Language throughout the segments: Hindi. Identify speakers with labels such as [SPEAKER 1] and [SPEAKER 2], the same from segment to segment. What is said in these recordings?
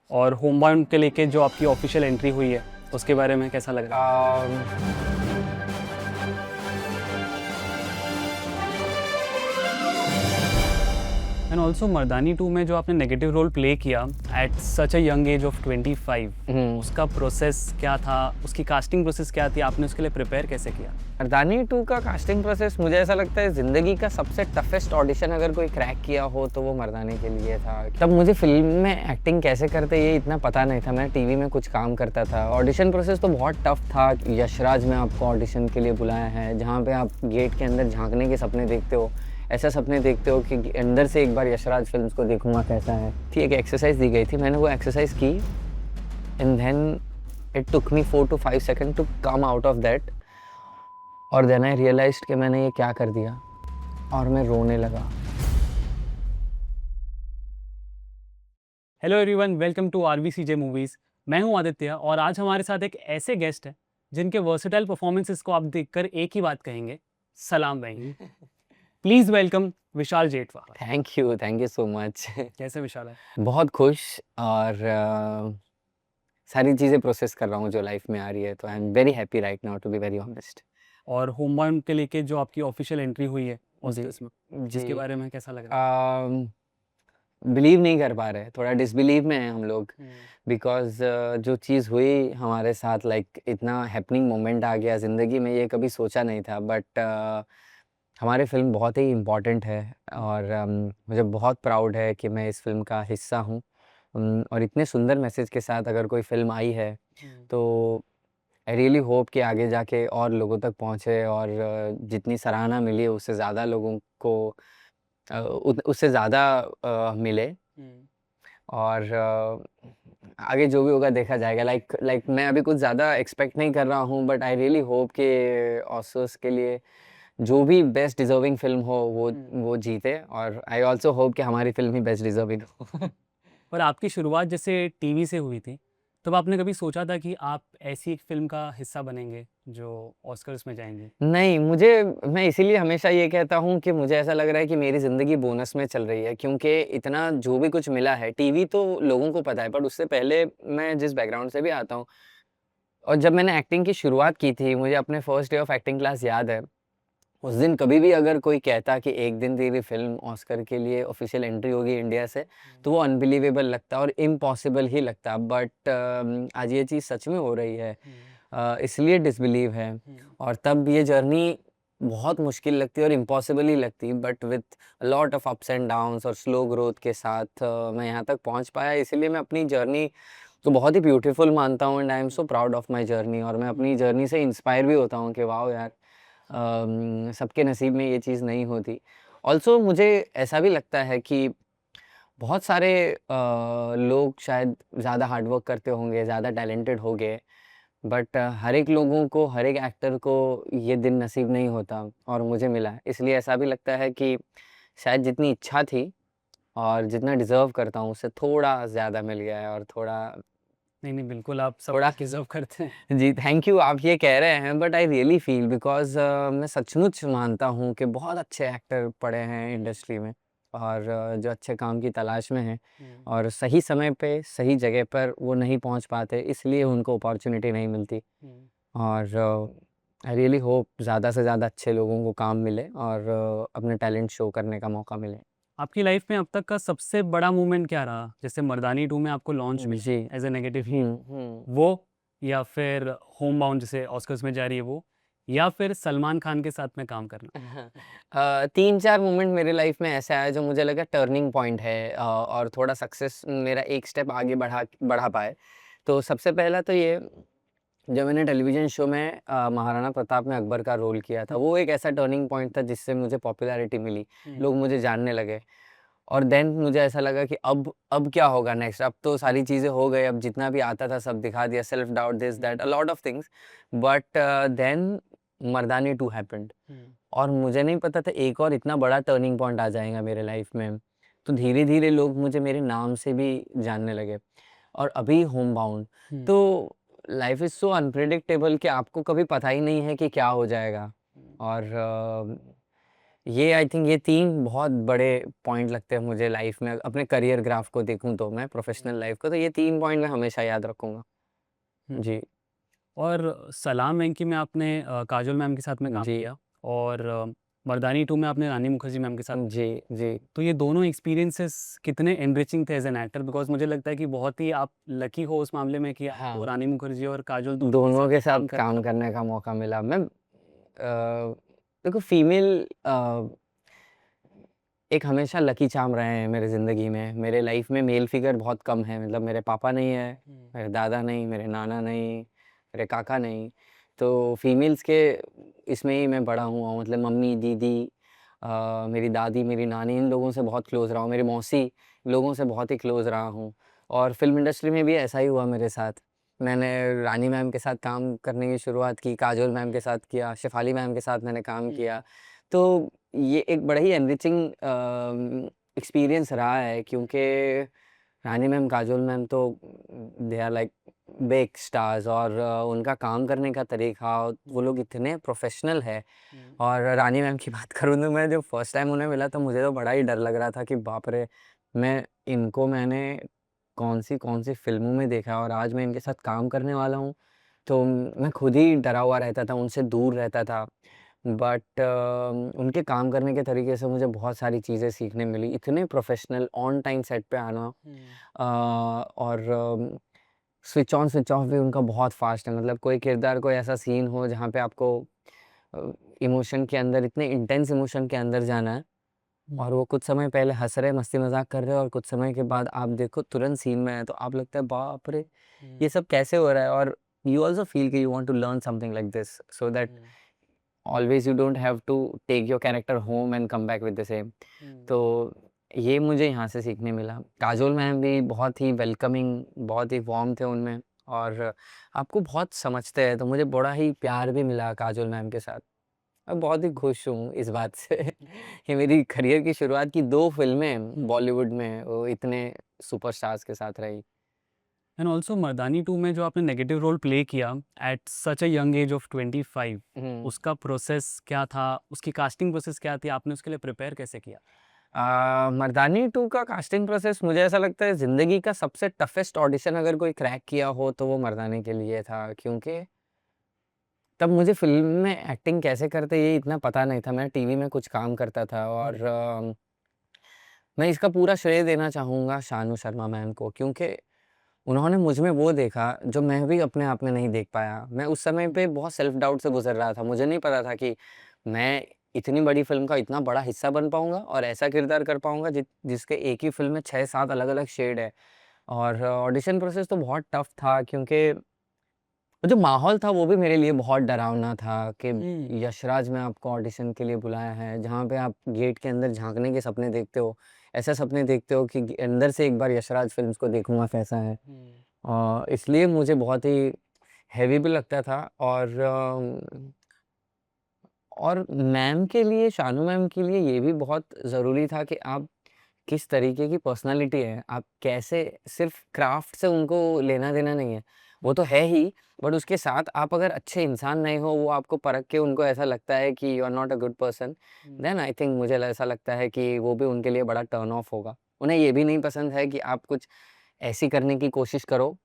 [SPEAKER 1] और होमबाउंड के लेके जो आपकी ऑफिशियल एंट्री हुई है उसके बारे में कैसा लग रहा है? एंड ऑल्सो मर्दानी 2 में जो आपने नेगेटिव रोल प्ले किया at such a young age of 25, उसका प्रोसेस क्या था, उसकी कास्टिंग प्रोसेस क्या थी, आपने उसके लिए प्रिपेयर कैसे किया?
[SPEAKER 2] मर्दानी 2 का कास्टिंग प्रोसेस मुझे ऐसा लगता है ज़िंदगी का सबसे टफेस्ट ऑडिशन अगर कोई क्रैक किया हो तो वो मर्दानी के लिए था। तब मुझे फिल्म में एक्टिंग कैसे करते ये इतना पता नहीं था, मैं टीवी में कुछ काम करता था। ऑडिशन प्रोसेस तो बहुत टफ था। यशराज में आपको ऑडिशन के लिए बुलाया है, जहाँ पे आप गेट के अंदर झांकने के सपने देखते हो, ऐसा सपने देखते हो कि अंदर से एक बार यशराज फिल्म्स को देखूंगा कैसा है। थी एक एक्सरसाइज दी गई थी, मैंने वो एक्सरसाइज की and then it took me 4 to 5 second to come out of that. और देन आई रियलाइज्ड कि मैंने ये क्या कर दिया और मैं रोने लगा।
[SPEAKER 1] Hello everyone, welcome to RVCJ movies. मैं हूं आदित्य और आज हमारे साथ एक ऐसे गेस्ट हैं जिनके वर्सेटाइल परफॉर्मेंसेस को आप देखकर एक ही बात कहेंगे, सलाम भाई। Please welcome Vishal Jethwa.
[SPEAKER 2] Thank you so much.
[SPEAKER 1] कैसे विशाल है?
[SPEAKER 2] बहुत खुश और सारी चीज़ें प्रोसेस कर रहा हूँ जो लाइफ में आ रही है, तो I am very happy right now to be very honest.
[SPEAKER 1] और होमबाउंड के लेके जो आपकी ऑफिशियल एंट्री हुई है
[SPEAKER 2] जी
[SPEAKER 1] ऑस्कर्स में,
[SPEAKER 2] जी
[SPEAKER 1] इसके बारे में कैसा लग रहा है?
[SPEAKER 2] बिलीव नहीं कर पा रहे, थोड़ा डिसबिलीव में हैं हम लोग।
[SPEAKER 1] हम्म,
[SPEAKER 2] बिकॉज जो चीज़ हुई हमारे साथ, लाइक इतना हैपनिंग मोमेंट आ गया ज़िंदगी में, ये कभी सोचा नहीं था। बट हमारी फ़िल्म बहुत ही इम्पॉर्टेंट है और मुझे बहुत प्राउड है कि मैं इस फ़िल्म का हिस्सा हूँ। और इतने सुंदर मैसेज के साथ अगर कोई फ़िल्म आई है तो आई रियली होप कि आगे जाके और लोगों तक पहुँचे और जितनी सराहना मिली है उससे ज़्यादा लोगों को उससे ज़्यादा मिले।
[SPEAKER 1] हम्म,
[SPEAKER 2] और आगे जो भी होगा देखा जाएगा। लाइक मैं अभी कुछ ज़्यादा एक्सपेक्ट नहीं कर रहा हूँ, बट आई रियली होप कि ऑस्कर्स के लिए जो भी बेस्ट डिजर्विंग फिल्म हो वो जीते, और आई ऑल्सो होप कि हमारी फिल्म ही बेस्ट डिजर्विंग हो।
[SPEAKER 1] और आपकी शुरुआत जैसे टीवी से हुई थी, तब आपने कभी सोचा था कि आप ऐसी एक फिल्म का हिस्सा बनेंगे जो ऑस्कर्स में जाएंगे?
[SPEAKER 2] नहीं, मैं इसीलिए हमेशा ये कहता हूँ कि मुझे ऐसा लग रहा है कि मेरी ज़िंदगी बोनस में चल रही है, क्योंकि इतना जो भी कुछ मिला है, टीवी तो लोगों को पता है, बट उससे पहले मैं जिस बैकग्राउंड से भी आता हूँ और जब मैंने एक्टिंग की शुरुआत की थी, मुझे अपने first day of acting class याद है। उस दिन कभी भी अगर कोई कहता कि एक दिन तेरी फ़िल्म ऑस्कर के लिए ऑफ़िशियल एंट्री होगी इंडिया से, तो वो अनबिलीवेबल लगता और इम्पॉसिबल ही लगता। बट आज ये चीज़ सच में हो रही है। इसलिए डिसबिलीव है। और तब ये जर्नी बहुत मुश्किल लगती और इम्पॉसिबल ही लगती, but with a lot of ups and downs और स्लो ग्रोथ के साथ मैं यहाँ तक पहुँच पाया। इसीलिए मैं अपनी जर्नी तो बहुत ही ब्यूटीफुल मानता हूँ and I am so proud of my journey. और मैं अपनी जर्नी से इंस्पायर भी होता हूँ कि वाओ यार, सबके नसीब में ये चीज़ नहीं होती। ऑल्सो मुझे ऐसा भी लगता है कि बहुत सारे लोग शायद ज़्यादा हार्ड वर्क करते होंगे, ज़्यादा टैलेंटेड होंगे, बट हर एक लोगों को, हर एक एक्टर को ये दिन नसीब नहीं होता और मुझे मिला है। इसलिए ऐसा भी लगता है कि शायद जितनी इच्छा थी और जितना डिज़र्व करता हूँ उससे थोड़ा ज़्यादा मिल गया है, और थोड़ा
[SPEAKER 1] नहीं, नहीं, बिल्कुल आप सब
[SPEAKER 2] थोड़ा
[SPEAKER 1] डिज़र्व करते हैं।
[SPEAKER 2] जी, थैंक यू। आप ये कह रहे हैं, but I really feel because मैं सचमुच मानता हूँ कि बहुत अच्छे एक्टर पड़े हैं इंडस्ट्री में, और जो अच्छे काम की तलाश में हैं
[SPEAKER 1] हुँ,
[SPEAKER 2] और सही समय पे, सही जगह पर वो नहीं पहुँच पाते, इसलिए उनको अपॉर्च्युनिटी नहीं मिलती।
[SPEAKER 1] हुँ।
[SPEAKER 2] और आई रियली होप ज़्यादा से ज़्यादा अच्छे लोगों को काम मिले और अपने टैलेंट शो करने का मौका मिले।
[SPEAKER 1] आपकी लाइफ़ में अब तक का सबसे बड़ा मोमेंट क्या रहा? जैसे मर्दानी 2 में आपको लॉन्च मिला
[SPEAKER 2] जी।
[SPEAKER 1] एज़ अ नेगेटिव हीरो,
[SPEAKER 2] हुँ।
[SPEAKER 1] वो या फिर होमबाउंड जैसे ऑस्कर्स में जा रही है वो, या फिर सलमान खान के साथ में काम करना?
[SPEAKER 2] 3-4 मोमेंट मेरे लाइफ में ऐसा आया जो मुझे लगा टर्निंग पॉइंट है, और थोड़ा सक्सेस मेरा एक स्टेप आगे बढ़ा पाए। तो सबसे पहला तो ये, जब मैंने टेलीविज़न शो में महाराणा प्रताप में अकबर का रोल किया था,
[SPEAKER 1] हुँ,
[SPEAKER 2] वो एक ऐसा टर्निंग पॉइंट था जिससे मुझे पॉपुलैरिटी मिली,
[SPEAKER 1] हुँ,
[SPEAKER 2] लोग मुझे जानने लगे। और देन मुझे ऐसा लगा कि अब क्या होगा नेक्स्ट? अब तो सारी चीज़ें हो गई, अब जितना भी आता था सब दिखा दिया, self doubt, this
[SPEAKER 1] hmm,
[SPEAKER 2] that, a lot of things. But then Mardaani 2 happened
[SPEAKER 1] hmm,
[SPEAKER 2] और मुझे नहीं पता था एक और इतना बड़ा टर्निंग पॉइंट आ जाएगा मेरे लाइफ में। तो धीरे-धीरे लोग मुझे मेरे नाम से भी जानने लगे। और अभी होमबाउंड,
[SPEAKER 1] हुँ,
[SPEAKER 2] तो लाइफ इज़ सो अनप्रेडिक्टेबल कि आपको कभी पता ही नहीं है कि क्या हो जाएगा।
[SPEAKER 1] हुँ,
[SPEAKER 2] और ये आई थिंक ये 3 बहुत बड़े पॉइंट लगते हैं मुझे लाइफ में, अपने करियर ग्राफ को देखूँ तो मैं, प्रोफ़ेशनल लाइफ को, तो ये 3 पॉइंट मैं हमेशा याद रखूँगा।
[SPEAKER 1] हुँ।
[SPEAKER 2] जी,
[SPEAKER 1] और सलाम वेंकी में आपने काजोल मैम के साथ में काम
[SPEAKER 2] जी,
[SPEAKER 1] किया और मर्दानी 2 में आपने रानी मुखर्जी मैम के साथ।
[SPEAKER 2] जी, जी।
[SPEAKER 1] तो ये दोनों एक्सपीरियंसेस कितने एनरिचिंग थे एज़ एन एक्टर? बिकॉज़ मुझे लगता है कि बहुत ही आप लकी हो उस मामले में कि आपको
[SPEAKER 2] हाँ,
[SPEAKER 1] रानी मुखर्जी और काजोल दोनों के
[SPEAKER 2] दोनों
[SPEAKER 1] साथ
[SPEAKER 2] के
[SPEAKER 1] में
[SPEAKER 2] साथ
[SPEAKER 1] काम करना।
[SPEAKER 2] काम करने का मौका मिला। देखो फीमेल एक हमेशा लकी चार्म रहे हैं मेरी ज़िंदगी में। मेरे लाइफ में मेल फिगर बहुत कम है, मतलब मेरे पापा नहीं है,
[SPEAKER 1] हुँ।
[SPEAKER 2] मेरे दादा नहीं, मेरे नाना नहीं, मेरे काका नहीं। तो फीमेल्स के इसमें ही मैं बड़ा हुआ हूँ, मतलब मम्मी, दीदी, मेरी दादी, मेरी नानी, इन लोगों से बहुत क्लोज़ रहा हूँ। मेरी मौसी, इन लोगों से बहुत ही क्लोज़ रहा हूँ। और फ़िल्म इंडस्ट्री में भी ऐसा ही हुआ मेरे साथ। मैंने रानी मैम के साथ काम करने की शुरुआत की, काजोल मैम के साथ किया, शेफ़ाली मैम के साथ मैंने काम
[SPEAKER 1] हुँ।
[SPEAKER 2] किया। तो ये एक बड़ा ही एनरिचिंग एक्सपीरियंस रहा है, क्योंकि रानी मैम, काजोल मैम तो they are like big stars, और उनका काम करने का तरीका, वो लोग इतने प्रोफ़ेशनल है।
[SPEAKER 1] हुँ।
[SPEAKER 2] और रानी मैम की बात करूँ तो मैं जब फर्स्ट टाइम उन्हें मिला तो मुझे तो बड़ा ही डर लग रहा था कि बाप रे! मैंने कौन-सी फ़िल्मों में देखा है और आज मैं इनके साथ काम करने वाला हूँ। तो मैं खुद ही डरा हुआ रहता था, उनसे दूर रहता था। बट उनके काम करने के तरीके से मुझे बहुत सारी चीज़ें सीखने मिली। इतने प्रोफ़ेशनल, ऑन टाइम सेट पे आना,
[SPEAKER 1] हुँ।
[SPEAKER 2] और स्विच ऑन स्विच ऑफ भी उनका बहुत फ़ास्ट है। मतलब कोई किरदार, कोई ऐसा सीन हो जहाँ पे आपको इमोशन के अंदर, इतने इंटेंस इमोशन के अंदर जाना है,
[SPEAKER 1] हुँ।
[SPEAKER 2] और वो कुछ समय पहले हँस रहे, मस्ती मज़ाक कर रहे हैं, और कुछ समय के बाद आप देखो तुरंत सीन में है, तो आप लगता है बाप रे!
[SPEAKER 1] हुँ।
[SPEAKER 2] ये सब कैसे हो रहा है? और यू आल्सो फ़ील कि you want to learn something like this, so that
[SPEAKER 1] hmm.
[SPEAKER 2] Always you don't have to take your character home and come back with the same.
[SPEAKER 1] Hmm.
[SPEAKER 2] तो ये मुझे यहाँ से सीखने मिला। काजोल मैम भी बहुत ही वेलकमिंग, बहुत ही वार्म थे उनमें, और आपको बहुत समझते हैं, तो मुझे बड़ा ही प्यार भी मिला काजोल मैम के साथ। मैं बहुत ही खुश हूँ इस बात से कि मेरी करियर की शुरुआत की 2 फ़िल्में बॉलीवुड में वो इतने सुपरस्टार्स के साथ रही।
[SPEAKER 1] एंड ऑल्सो मर्दानी 2 में जो आपने नेगेटिव रोल प्ले किया at such a young age of 25,
[SPEAKER 2] हुँ।
[SPEAKER 1] उसका प्रोसेस क्या था? उसकी कास्टिंग प्रोसेस क्या थी? आपने उसके लिए प्रिपेयर कैसे किया?
[SPEAKER 2] मर्दानी 2 का कास्टिंग प्रोसेस मुझे ऐसा लगता है ज़िंदगी का सबसे टफ़ेस्ट ऑडिशन अगर कोई क्रैक किया हो तो वो मर्दानी के लिए था, क्योंकि तब मुझे फ़िल्म में एक्टिंग कैसे करते ये इतना पता नहीं था। मैं टीवी में कुछ काम करता था,
[SPEAKER 1] हुँ।
[SPEAKER 2] और मैं इसका पूरा श्रेय देना चाहूँगा शानू शर्मा मैम को, क्योंकि उन्होंने मुझ में वो देखा जो मैं भी अपने आप में नहीं देख पाया। मैं उस समय पे बहुत सेल्फ डाउट से गुज़र रहा था। मुझे नहीं पता था कि मैं इतनी बड़ी फ़िल्म का इतना बड़ा हिस्सा बन पाऊँगा और ऐसा किरदार कर पाऊँगा जिसके एक ही फ़िल्म में 6-7 अलग-अलग शेड है। और ऑडिशन प्रोसेस तो बहुत टफ़ था, क्योंकि वो जो माहौल था वो भी मेरे लिए बहुत डरावना था कि
[SPEAKER 1] हुँ।
[SPEAKER 2] यशराज में आपको ऑडिशन के लिए बुलाया है, जहाँ पे आप गेट के अंदर झाँकने के सपने देखते हो। ऐसे सपने देखते हो कि अंदर से एक बार यशराज फ़िल्म्स को देखूँगा कैसा है।
[SPEAKER 1] हुँ।
[SPEAKER 2] इसलिए मुझे बहुत ही हेवी भी लगता था, और मैम के लिए, शानू मैम के लिए ये भी बहुत ज़रूरी था कि आप किस तरीके की पर्सनैलिटी है, आप कैसे, सिर्फ़ क्राफ़्ट से उनको लेना-देना नहीं है। वो तो है ही, बट उसके साथ आप अगर अच्छे इंसान नहीं हो, वो आपको परख के उनको ऐसा लगता है कि you are not a good person,
[SPEAKER 1] hmm.
[SPEAKER 2] Then I think मुझे ऐसा लगता है कि वो भी उनके लिए बड़ा टर्न ऑफ होगा। उन्हें ये भी नहीं पसंद है कि आप कुछ ऐसी करने की कोशिश करो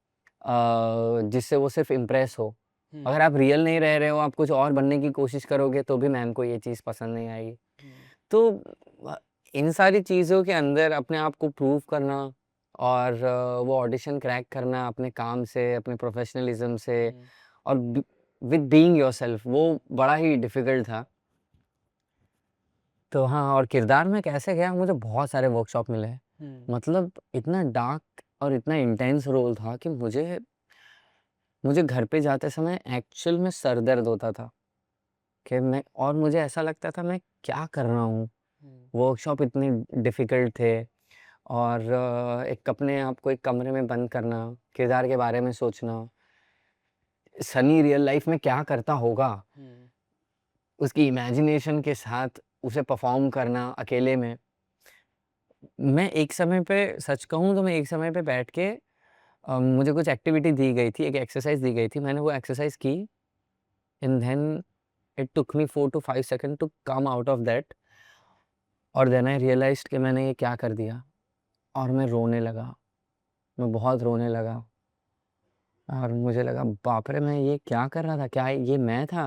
[SPEAKER 2] जिससे वो सिर्फ़ इम्प्रेस हो।
[SPEAKER 1] हुँ।
[SPEAKER 2] अगर आप रियल नहीं रह रहे हो, आप कुछ और बनने की कोशिश करोगे, तो भी मैम को ये चीज़ पसंद नहीं आएगी।
[SPEAKER 1] हुँ।
[SPEAKER 2] तो अ, इन सारी चीज़ों के अंदर अपने आप को प्रूव करना, और वो ऑडिशन क्रैक करना अपने काम से, अपने प्रोफ़ेशनलिज़्म से,
[SPEAKER 1] हुँ।
[SPEAKER 2] और विद बीइंग योरसेल्फ, वो बड़ा ही डिफ़िकल्ट था। तो हाँ, और किरदार में कैसे गया, मुझे बहुत सारे वर्कशॉप मिले।
[SPEAKER 1] हुँ।
[SPEAKER 2] मतलब इतना डार्क और इतना इंटेंस रोल था कि मुझे मुझे घर पे जाते समय एक्चुअल में सर दर्द होता था कि मैं, और मुझे ऐसा लगता था मैं क्या कर रहा हूँ?
[SPEAKER 1] हुँ।
[SPEAKER 2] वर्कशॉप इतने डिफ़िकल्ट थे, और एक अपने आप को एक कमरे में बंद करना, किरदार के बारे में सोचना, सनी रियल लाइफ़ में क्या करता होगा?
[SPEAKER 1] हुँ।
[SPEAKER 2] उसकी इमेजिनेशन के साथ उसे परफ़ॉर्म करना अकेले में। मैं एक समय पे, सच कहूँ तो मैं एक समय पे बैठ के, मुझे कुछ एक्टिविटी दी गई थी, एक एक्सरसाइज़ दी गई थी, मैंने वो एक्सरसाइज़ की, and then it took me 4 to 5 second to come out of that, और देन आई रियलाइज्ड कि मैंने ये क्या कर दिया और मैं रोने लगा। मैं बहुत रोने लगा और मुझे लगा बाप रे! मैं ये क्या कर रहा था? क्या ये मैं था?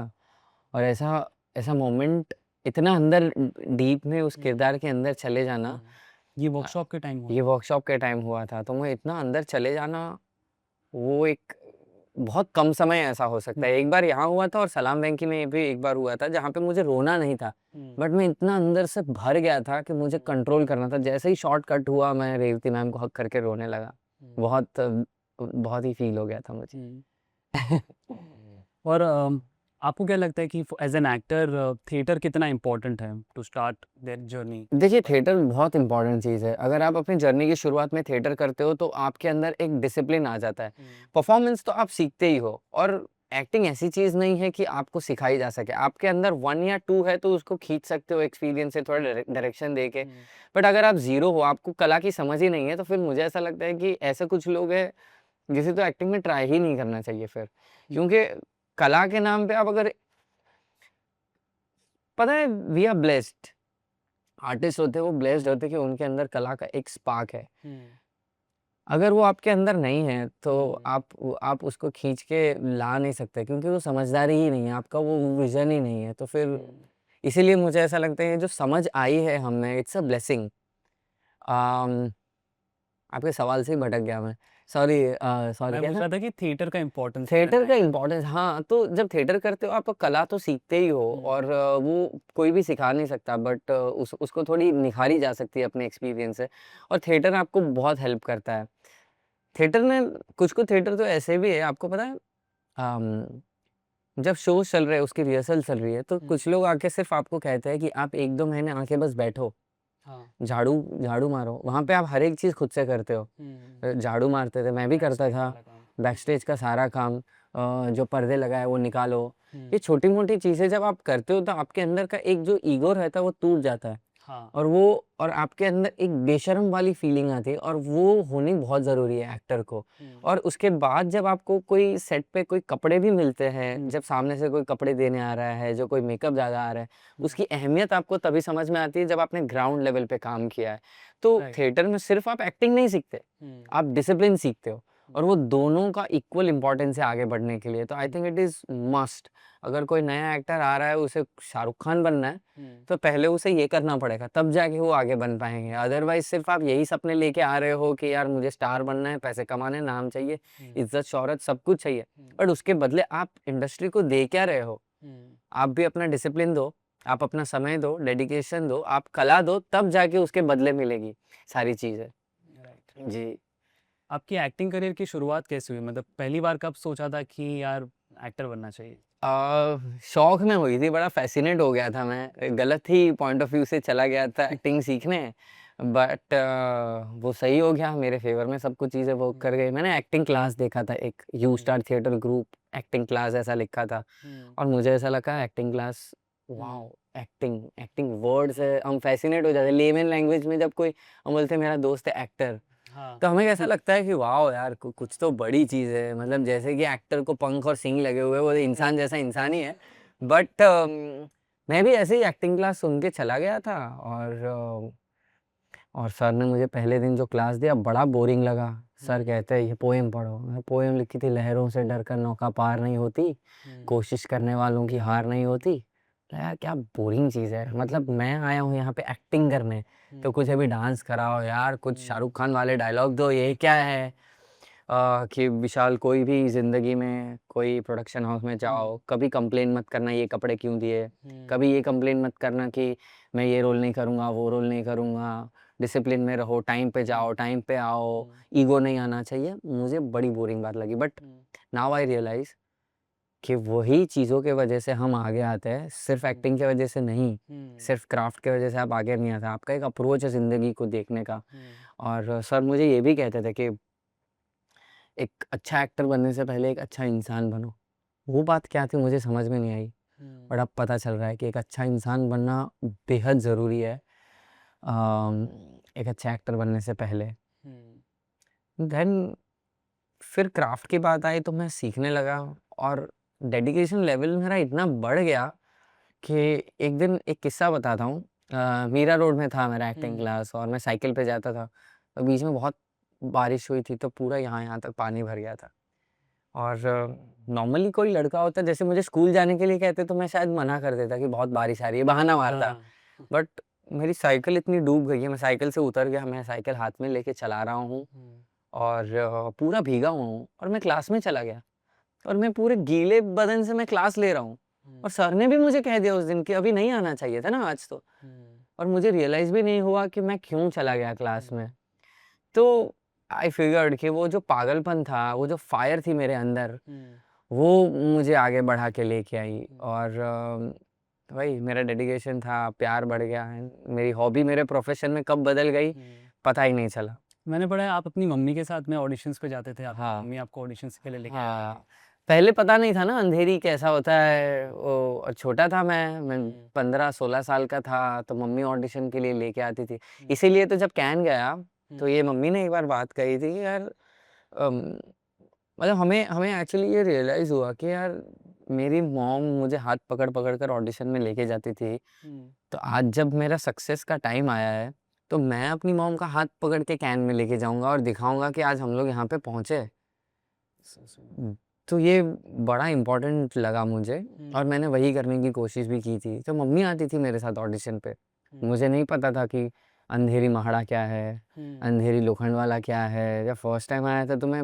[SPEAKER 2] और ऐसा ऐसा मोमेंट इतना अंदर डीप में उस किरदार के अंदर चले जाना
[SPEAKER 1] ये
[SPEAKER 2] अ,
[SPEAKER 1] वर्कशॉप के टाइम हुआ
[SPEAKER 2] ये
[SPEAKER 1] था?
[SPEAKER 2] वर्कशॉप के टाइम हुआ था। तो मैं इतना अंदर चले जाना वो एक बहुत कम समय ऐसा हो सकता है। एक बार यहाँ हुआ था और सलाम वेंकी में भी एक बार हुआ था जहाँ पे मुझे रोना नहीं था। बट मैं इतना अंदर से भर गया था कि मुझे कंट्रोल करना था। जैसे ही शॉट कट हुआ मैं रेवती मैम को हग करके रोने लगा। बहुत ही फ़ील हो गया था मुझे।
[SPEAKER 1] और आपको क्या लगता है कि एज एन एक्टर थिएटर कितना इम्पोर्टेंट है टू स्टार्ट देयर जर्नी?
[SPEAKER 2] देखिए थिएटर बहुत इम्पोर्टेंट चीज़ है। अगर आप अपनी जर्नी की शुरुआत में थिएटर करते हो तो आपके अंदर एक डिसिप्लिन आ जाता है। परफॉर्मेंस तो आप सीखते ही हो और एक्टिंग ऐसी चीज़ नहीं है कि आपको सिखाई जा सके। आपके अंदर 1 या 2 है तो उसको खींच सकते हो एक्सपीरियंस से थोड़ा डायरेक्शन दे के। बट अगर आप ज़ीरो हो, आपको कला की समझ ही नहीं है तो फिर मुझे ऐसा लगता है कि ऐसे कुछ लोग हैं जिसे तो एक्टिंग में ट्राई ही नहीं करना चाहिए फिर। क्योंकि कला के नाम पे आप अगर पता है वी आर ब्लेस्ड आर्टिस्ट होते हैं वो ब्लेस्ड होते हैं कि उनके अंदर कला का एक स्पार्क है। अगर वो आपके अंदर नहीं है तो आप उसको खींच के ला नहीं सकते क्योंकि वो समझदारी ही नहीं है, आपका वो विज़न ही नहीं है। तो फिर इसीलिए मुझे ऐसा लगता है जो समझ आई है हमें इट्स अ ब्लेसिंग। अम, आपके सवाल से ही भटक गया मैं। सॉरी
[SPEAKER 1] मैं
[SPEAKER 2] क्या
[SPEAKER 1] पूछ
[SPEAKER 2] था?
[SPEAKER 1] रहा था कि थिएटर का इम्पोर्टेंस एज एन
[SPEAKER 2] थिएटर का
[SPEAKER 1] एक्टर।
[SPEAKER 2] इम्पोर्टेंस हाँ, तो जब थिएटर करते हो आप कला तो सीखते ही हो और वो कोई भी सिखा नहीं सकता बट उसको थोड़ी निखारी जा सकती है अपने एक्सपीरियंस से और थिएटर आपको बहुत हेल्प करता है। थिएटर में कुछ-कुछ थिएटर तो ऐसे भी है आपको पता है अम, जब शोज़ चल रहे हैं उसकी रिहर्सल चल रही है तो कुछ लोग आके सिर्फ़ आपको कहते हैं कि आप 1-2 महीने आके बस बैठो,
[SPEAKER 1] हाँ।
[SPEAKER 2] झाड़ू झाड़ू मारो। वहाँ पे आप हर एक चीज़ खुद से करते हो। झाड़ू मारते थे, मैं भी करता
[SPEAKER 1] बैकस्टेज
[SPEAKER 2] था।
[SPEAKER 1] वाला काम।
[SPEAKER 2] बैकस्टेज का सारा काम जो पर्दे लगाए वो निकालो।
[SPEAKER 1] हुँ।
[SPEAKER 2] ये छोटी-मोटी चीज़ें जब आप करते हो तो आपके अंदर का एक जो ईगो रहता है वो टूट जाता है।
[SPEAKER 1] हाँ।
[SPEAKER 2] और वो और आपके अंदर एक बेशर्म वाली फीलिंग आती है और वो होनी बहुत ज़रूरी है एक्टर को। और उसके बाद जब आपको कोई सेट पे कोई कपड़े भी मिलते हैं, जब सामने से कोई कपड़े देने आ रहा है, जो कोई मेकअप ज़्यादा आ रहा है, उसकी अहमियत आपको तभी समझ में आती है जब आपने ग्राउंड लेवल पे काम किया है। तो
[SPEAKER 1] राइट।
[SPEAKER 2] थिएटर में सिर्फ़ आप एक्टिंग नहीं सीखते, आप डिसिप्लिन सीखते हो और वो दोनों का इक्वल इम्पोर्टेंस है आगे बढ़ने के लिए। तो I think it is must अगर कोई नया एक्टर आ रहा है, उसे शाहरुख खान बनना है, तो पहले उसे ये करना पड़ेगा, तब जाके वो आगे बन पाएँगे। अदरवाइज़ सिर्फ़ आप यही सपने लेके आ रहे हो कि यार मुझे स्टार बनना है, पैसे कमाने हैं, नाम चाहिए, इज़्ज़त, शोहरत सब कुछ चाहिए। बट उसके बदले आप इंडस्ट्री को दे क्या रहे हो? आप भी अपना डिसिप्लिन दो, आप अपना समय दो, डेडिकेशन दो, आप कला दो, तब जाके उसके बदले मिलेगी सारी चीज़ें।
[SPEAKER 1] राइट।
[SPEAKER 2] जी।
[SPEAKER 1] आपकी एक्टिंग करियर की शुरुआत कैसे हुई? मतलब पहली बार कब सोचा था कि यार एक्टर बनना चाहिए?
[SPEAKER 2] शौक में हुई थी, बड़ा फ़ैसिनेट हो गया था मैं, गलत ही पॉइंट ऑफ व्यू से चला गया था एक्टिंग सीखने, बट वो सही हो गया मेरे फ़ेवर में सब कुछ चीज़ें वर्क कर गई। मैंने एक्टिंग क्लास देखा था एक you star theatre group acting class ऐसा लिखा था और मुझे ऐसा लगा acting class wow! Acting words है, हम फ़ैसिनेट हो जाते हैं। लेमन लैंग्वेज में जब कोई हम बोलते हैं मेरा दोस्त है एक्टर,
[SPEAKER 1] हाँ।
[SPEAKER 2] तो हमें कैसा लगता है कि वाओ यार कुछ तो बड़ी चीज़ है मतलब जैसे कि एक्टर को पंख और सींग लगे हुए हैं, वो इंसान जैसा इंसान ही है। बट मैं भी ऐसे ही एक्टिंग क्लास सुन के चला गया था और सर ने मुझे पहले दिन जो क्लास दिया बड़ा बोरिंग लगा। सर कहते हैं ये पोएम पढ़ो। मैं पोएम लिखी थी लहरों से डरकर नौका पार नहीं होती, कोशिश करने वालों की हार नहीं होती। तो यार क्या बोरिंग चीज़ है मतलब मैं आया हूँ यहाँ पे एक्टिंग करने तो कुछ अभी डांस कराओ यार, कुछ शाहरुख खान वाले डायलॉग दो, ये क्या है? कि विशाल कोई भी ज़िंदगी में कोई प्रोडक्शन हाउस में जाओ, कभी कंप्लेन मत करना ये कपड़े क्यों दिए, कभी ये कंप्लेन मत करना कि मैं ये रोल नहीं करूँगा, वो रोल नहीं करूँगा, डिसिप्लिन में रहो, टाइम पे जाओ, टाइम पे आओ, ईगो नहीं आना चाहिए। मुझे बड़ी बोरिंग बात लगी बट नाउ आई रियलाइज़ कि वही चीज़ों के वजह से हम आगे आते हैं, सिर्फ़ एक्टिंग की वजह से नहीं, सिर्फ़ क्राफ्ट की वजह से आप आगे नहीं आते, आपका एक अप्रोच है ज़िंदगी को देखने का। और सर मुझे ये भी कहते थे कि एक अच्छा एक्टर बनने से पहले एक अच्छा इंसान बनो। वो बात क्या थी मुझे समझ में नहीं आई, बट अब पता चल रहा है कि एक अच्छा इंसान बनना बेहद ज़रूरी है एक अच्छा एक्टर बनने से पहले। देन फिर क्राफ्ट की बात आई तो मैं सीखने लगा और डेडिकेशन लेवल मेरा इतना बढ़ गया कि एक दिन एक किस्सा बताता हूँ। मीरा रोड में था मेरा एक्टिंग
[SPEAKER 1] हम्म,
[SPEAKER 2] क्लास और मैं साइकिल पे जाता था। तो बीच में बहुत बारिश हुई थी तो पूरा यहाँ-यहाँ तक पानी भर गया था। और नॉर्मली कोई लड़का होता जैसे मुझे स्कूल जाने के लिए कहते तो मैं शायद मना कर देता कि बहुत बारिश आ रही है, बहाना मारता।
[SPEAKER 1] हाँ,
[SPEAKER 2] बट मेरी साइकिल इतनी डूब गई है, मैं साइकिल से उतर गया, मैं साइकिल हाथ में लेके चला रहा हूँ
[SPEAKER 1] हम्म,
[SPEAKER 2] और पूरा भीगा हुआ हूँ और मैं क्लास में चला गया और मैं पूरे गीले बदन से मैं क्लास ले रहा हूँ।
[SPEAKER 1] हम्म,
[SPEAKER 2] और सर ने भी मुझे कह दिया उस दिन कि अभी नहीं आना चाहिए था ना आज तो।
[SPEAKER 1] हम्म,
[SPEAKER 2] और मुझे रियलाइज़ भी नहीं हुआ कि मैं क्यों चला गया क्लास
[SPEAKER 1] हम्म,
[SPEAKER 2] में। तो आई फिगर्ड कि वो जो पागलपन था, वो जो फायर थी मेरे अंदर,
[SPEAKER 1] हम्म,
[SPEAKER 2] वो मुझे आगे बढ़ा के लेके आई।
[SPEAKER 1] हम्म,
[SPEAKER 2] और वही मेरा डेडिकेशन था, प्यार बढ़ गया है। मेरी हॉबी मेरे प्रोफ़ेशन में कब बदल गई,
[SPEAKER 1] हम्म।
[SPEAKER 2] पता ही नहीं चला।
[SPEAKER 1] मैंने पढ़ा है आप अपनी मम्मी के साथ में ऑडिशंस पे जाते थे, आपकी
[SPEAKER 2] हाँ,
[SPEAKER 1] मम्मी आपको ऑडिशंस के लिए लेके आती थी।
[SPEAKER 2] हाँ। पहले पता नहीं था ना अंधेरी कैसा होता है, वो और छोटा था मैं
[SPEAKER 1] हुँ,
[SPEAKER 2] 15-16 साल का था, तो मम्मी ऑडिशन के लिए लेके आती थी।
[SPEAKER 1] हुँ,
[SPEAKER 2] इसीलिए तो जब कैन गया, तो
[SPEAKER 1] हुँ,
[SPEAKER 2] ये मम्मी ने एक बार बात कही थी कि यार अम, मतलब हमें हमें एक्चुअली ये रियलाइज़ हुआ कि यार मेरी मॉम मुझे हाथ पकड़-पकड़ कर ऑडिशन में लेके जाती थी।
[SPEAKER 1] हुँ,
[SPEAKER 2] तो आज जब मेरा सक्सेस का टाइम आया है, तो मैं अपनी मॉम का हाथ पकड़ के कैन में लेके जाऊँगा और दिखाऊँगा कि आज हम लोग यहाँ पे पहुँचे।
[SPEAKER 1] So sweet.
[SPEAKER 2] तो ये बड़ा इम्पोर्टेंट लगा मुझे
[SPEAKER 1] हुँ,
[SPEAKER 2] और मैंने वही करने की कोशिश भी की थी। तो मम्मी आती थी मेरे साथ ऑडिशन पे।
[SPEAKER 1] हुँ,
[SPEAKER 2] मुझे नहीं पता था कि अंधेरी महाड़ा क्या है,
[SPEAKER 1] हुँ,
[SPEAKER 2] अंधेरी लोखंडवाला क्या है। जब फर्स्ट टाइम आया था तो मैं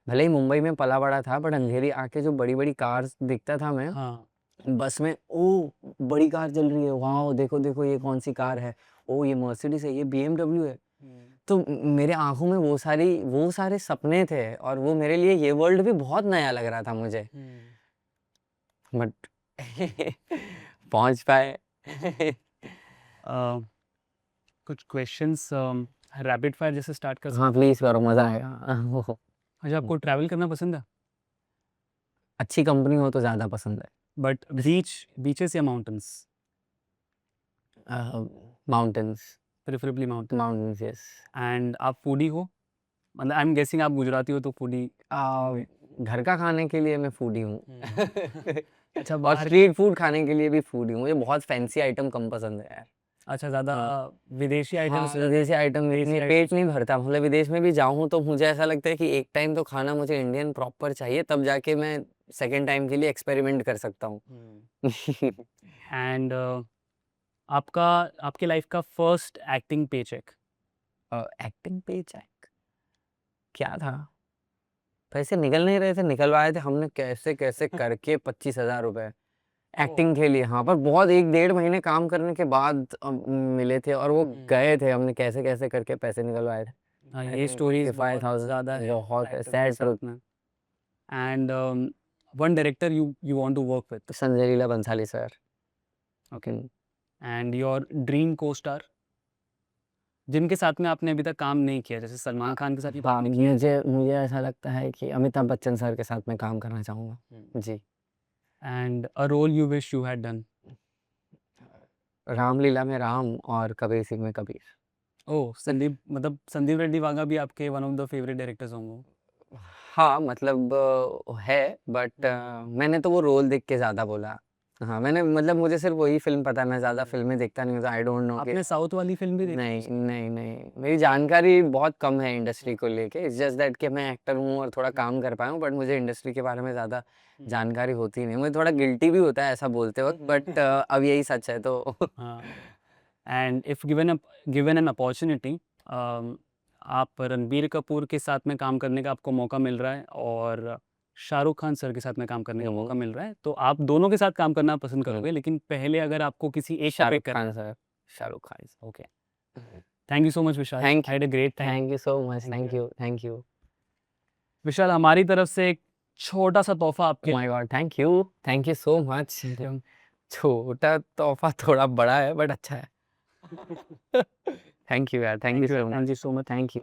[SPEAKER 2] भले ही मुंबई में पला-बड़ा था बट
[SPEAKER 1] हुँ,
[SPEAKER 2] अंधेरी आके जो बड़ी-बड़ी कार्स दिखता था मैं
[SPEAKER 1] हाँ,
[SPEAKER 2] बस में, ओह! बड़ी कार चल रही है, वॉव! देखो, देखो ये कौन-सी कार है? ओह! ये मर्सिडीज़ है, ये बीएमडब्ल्यू है।
[SPEAKER 1] हुँ,
[SPEAKER 2] तो मेरे आँखों में वो सारे सपने थे और वो मेरे लिए ये वर्ल्ड भी बहुत नया लग रहा था मुझे।
[SPEAKER 1] हुँ।
[SPEAKER 2] बट पहुँच पाए।
[SPEAKER 1] अ, कुछ क्वेश्चन्स रैपिड फायर जैसे स्टार्ट कर
[SPEAKER 2] हाँ,
[SPEAKER 1] सकते हैं?
[SPEAKER 2] प्लीज़ करो मज़ा आएगा।
[SPEAKER 1] अच्छा, आपको ट्रैवल करना पसंद है?
[SPEAKER 2] अच्छी कंपनी हो तो ज़्यादा पसंद है।
[SPEAKER 1] बट बीचेस या mountains?
[SPEAKER 2] Mountains,
[SPEAKER 1] preferably mountain.
[SPEAKER 2] Mountains yes.
[SPEAKER 1] And आप फूडी हो? मतलब आई एम गेसिंग आप गुजराती हो तो फूडी होंगे।
[SPEAKER 2] घर का खाने के लिए मैं फूडी हूँ।
[SPEAKER 1] हुँ। अच्छा
[SPEAKER 2] और
[SPEAKER 1] बाहर
[SPEAKER 2] स्ट्रीट फूड खाने के लिए भी फूडी हूँ। मुझे बहुत फैंसी आइटम कम पसंद है यार।
[SPEAKER 1] अच्छा ज़्यादा
[SPEAKER 2] हाँ।
[SPEAKER 1] विदेशी आइटम
[SPEAKER 2] हाँ,
[SPEAKER 1] से ज़्यादा
[SPEAKER 2] विदेशी आइटम
[SPEAKER 1] देसी
[SPEAKER 2] इतनी
[SPEAKER 1] आइटम्स
[SPEAKER 2] पेट नहीं
[SPEAKER 1] को
[SPEAKER 2] भरता। मतलब विदेश में भी जाऊँ तो मुझे ऐसा लगता है कि एक टाइम तो खाना मुझे इंडियन प्रॉपर चाहिए तब जाके मैं सेकंड टाइम के लिए एक्सपेरिमेंट कर सकता हूँ।
[SPEAKER 1] हुँ। एंड आपका आपकी लाइफ का फर्स्ट एक्टिंग पेचेक?
[SPEAKER 2] एक्टिंग पे चेक क्या था? पैसे निकल नहीं रहे थे, निकलवाए थे हमने कैसे-कैसे करके 25,000 रुपए
[SPEAKER 1] ओह!
[SPEAKER 2] एक्टिंग के लिए। हाँ, पर बहुत 1 डेढ़ महीने काम करने के बाद मिले थे और वो
[SPEAKER 1] हुँ।
[SPEAKER 2] गए थे। हमने कैसे-कैसे करके पैसे निकलवाए थे।
[SPEAKER 1] हाँ,
[SPEAKER 2] आई
[SPEAKER 1] ये
[SPEAKER 2] थिंक
[SPEAKER 1] स्टोरीज़ बहुत
[SPEAKER 2] 55,000
[SPEAKER 1] ज़्यादा है
[SPEAKER 2] बहुत
[SPEAKER 1] एक्टर्स के
[SPEAKER 2] सैड
[SPEAKER 1] साथ
[SPEAKER 2] ट्रुथ।
[SPEAKER 1] में। And one director you want to work with?
[SPEAKER 2] Sanjay Leela Bhansali sir.
[SPEAKER 1] Okay.
[SPEAKER 2] Hmm.
[SPEAKER 1] And your dream co-star? जिनके साथ में आपने अभी तक काम नहीं किया, जैसे सलमान खान के साथ भी
[SPEAKER 2] हाँ,
[SPEAKER 1] आपने किया है।
[SPEAKER 2] मुझे मुझे ऐसा लगता है कि अमिताभ बच्चन सर के साथ मैं काम करना चाहूँगा।
[SPEAKER 1] हुँ।
[SPEAKER 2] जी।
[SPEAKER 1] And a role you wish you had done?
[SPEAKER 2] Ramlila में राम और कबीर सिंह में कबीर।
[SPEAKER 1] ओह! संदीप मतलब संदीप रेड्डी वाघा भी आपके one of the favourite directors होंगे।
[SPEAKER 2] हाँ, मतलब है बट
[SPEAKER 1] हुँ,
[SPEAKER 2] मैंने तो वो रोल देख के ज़्यादा बोला। हाँ, मैंने मतलब मुझे सिर्फ़ वही फ़िल्म पता है, मैं ज़्यादा
[SPEAKER 1] हुँ।
[SPEAKER 2] फ़िल्में देखता नहीं हूँ, तो आई डोंट नो कि
[SPEAKER 1] आपने साउथ वाली फ़िल्म भी देखी है
[SPEAKER 2] नहीं,
[SPEAKER 1] उसकी?
[SPEAKER 2] नहीं, नहीं, मेरी जानकारी बहुत कम है इंडस्ट्री
[SPEAKER 1] हुँ,
[SPEAKER 2] को लेके। इट्स जस्ट दैट कि मैं एक्टर हूँ और थोड़ा
[SPEAKER 1] हुँ,
[SPEAKER 2] काम कर पाया हूँ, बट मुझे इंडस्ट्री के बारे में ज़्यादा
[SPEAKER 1] हुँ।
[SPEAKER 2] जानकारी होती नहीं। मुझे थोड़ा गिल्टी भी होता है ऐसा बोलते वक़्त, बट अब यही सच है तो
[SPEAKER 1] हाँ। And if given an opportunity, आप रणबीर कपूर के साथ में काम करने का आपको मौका मिल रहा है और शाहरुख खान सर के साथ में काम करने का
[SPEAKER 2] हुँ,
[SPEAKER 1] मौका मिल रहा है, तो आप दोनों के साथ काम करना पसंद
[SPEAKER 2] हुँ।
[SPEAKER 1] करोगे, लेकिन पहले अगर आपको किसी एक को
[SPEAKER 2] शाहरुख
[SPEAKER 1] पिक करना
[SPEAKER 2] खान
[SPEAKER 1] है।
[SPEAKER 2] Sir, Shahrukh Khan.
[SPEAKER 1] Okay. Thank you so much Vishal,
[SPEAKER 2] thank
[SPEAKER 1] had a great time.
[SPEAKER 2] Thank you so much.
[SPEAKER 1] Thank
[SPEAKER 2] thank
[SPEAKER 1] you.
[SPEAKER 2] You, thank you.
[SPEAKER 1] Vishal, हमारी तरफ से एक छोटा सा तोहफा
[SPEAKER 2] ओह
[SPEAKER 1] आपके
[SPEAKER 2] माय
[SPEAKER 1] लिए।
[SPEAKER 2] God! Thank you so much. छोटा तोहफ़ा थोड़ा बड़ा है बट अच्छा है। थैंक यू यार, thank you
[SPEAKER 1] thank you
[SPEAKER 2] so
[SPEAKER 1] thank
[SPEAKER 2] much.
[SPEAKER 1] You so much.
[SPEAKER 2] Thank you.